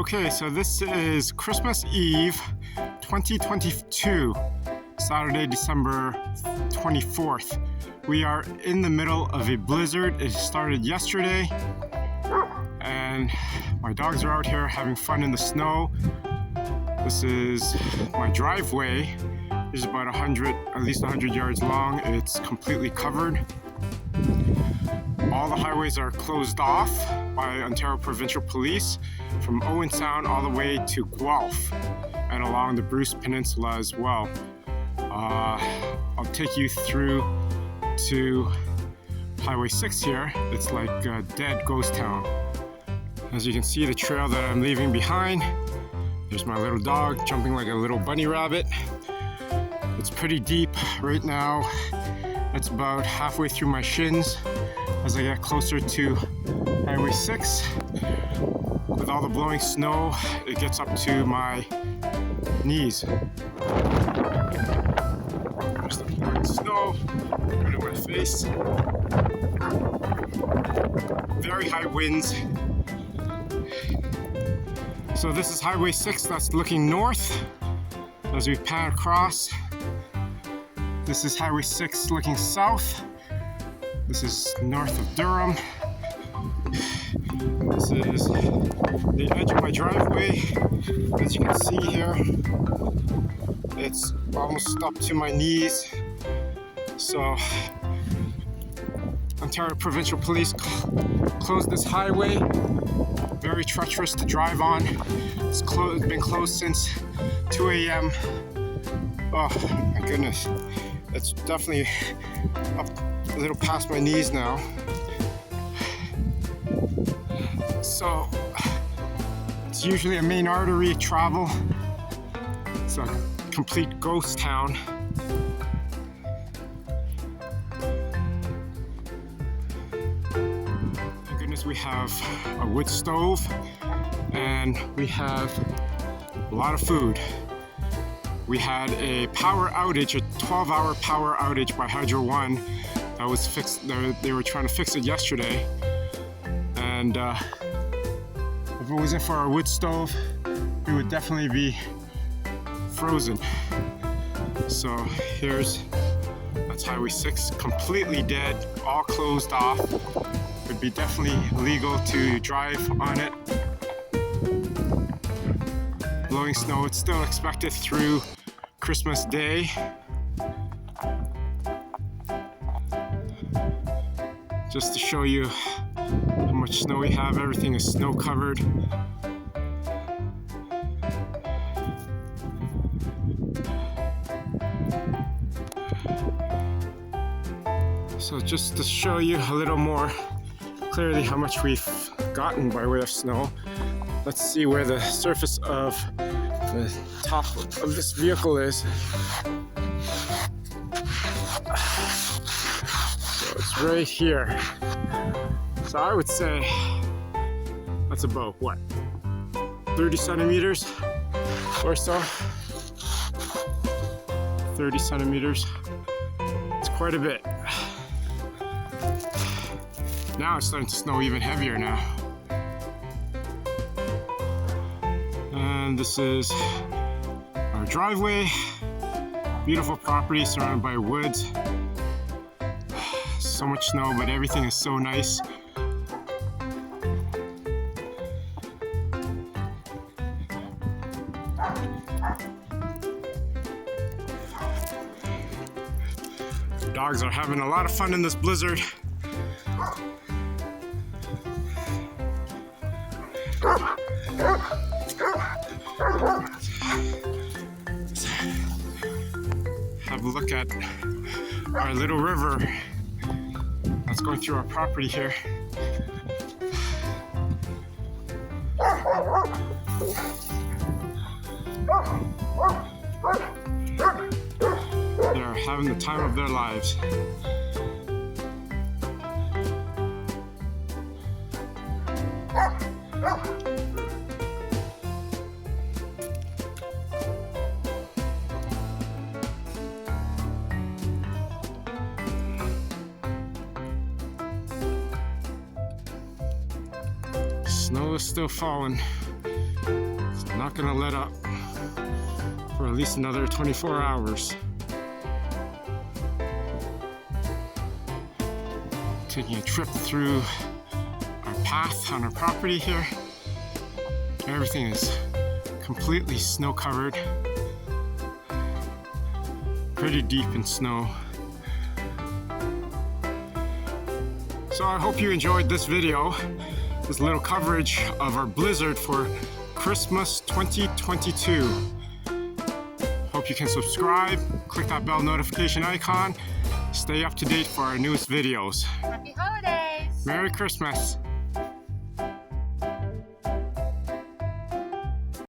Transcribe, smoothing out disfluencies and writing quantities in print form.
Okay, so this is Christmas Eve 2022, Saturday, December 24th. We are in the middle of a blizzard. It started yesterday, and my dogs are out here having fun in the snow. This is my driveway. It's about at least 100 yards long. It's completely covered. All the highways are closed off by Ontario Provincial Police from Owen Sound all the way to Guelph and along the Bruce Peninsula as well. I'll take you through to Highway 6 here. It's like a dead ghost town. As you can see, the trail that I'm leaving behind, there's my little dog jumping like a little bunny rabbit. It's pretty deep right now. It's about halfway through my shins. As I get closer to Highway 6, with all the blowing snow, it gets up to my knees. There's the blowing snow right in my face. Very high winds. So this is Highway 6 that's looking north as we pan across. This is Highway 6 looking south. This is north of Durham. This is the edge of my driveway. As you can see here, it's almost up to my knees. So, Ontario Provincial Police closed this highway. Very treacherous to drive on. It's been closed since 2 a.m. Oh my goodness. It's definitely up a little past my knees now. So it's usually a main artery travel. It's a complete ghost town. Thank goodness we have a wood stove and we have a lot of food. We had a power outage, a 12-hour power outage by Hydro One. That was fixed. They were trying to fix it yesterday, and if it wasn't for our wood stove, it would definitely be frozen. So that's Highway 6, completely dead, all closed off. It would be definitely legal to drive on it. Blowing snow, it's still expected through Christmas Day. Just to show you how much snow we have, everything is snow covered. So just to show you a little more clearly how much we've gotten by way of snow, let's see where the surface of the top of this vehicle is. So it's right here. So I would say that's about what, 30 centimeters or so. 30 centimeters. It's quite a bit. Now it's starting to snow even heavier now. And this is our driveway. Beautiful property surrounded by woods. So much snow, but everything is so nice. Dogs are having a lot of fun in this blizzard. Have a look at our little river that's going through our property here. They're having the time of their lives. Snow is still falling. It's not gonna let up for at least another 24 hours. Taking a trip through our path on our property here. Everything is completely snow covered. Pretty deep in snow. So I hope you enjoyed this video, this little coverage of our blizzard for Christmas 2022. Hope you can subscribe, click that bell notification icon, stay up to date for our newest videos. Happy holidays! Merry Christmas!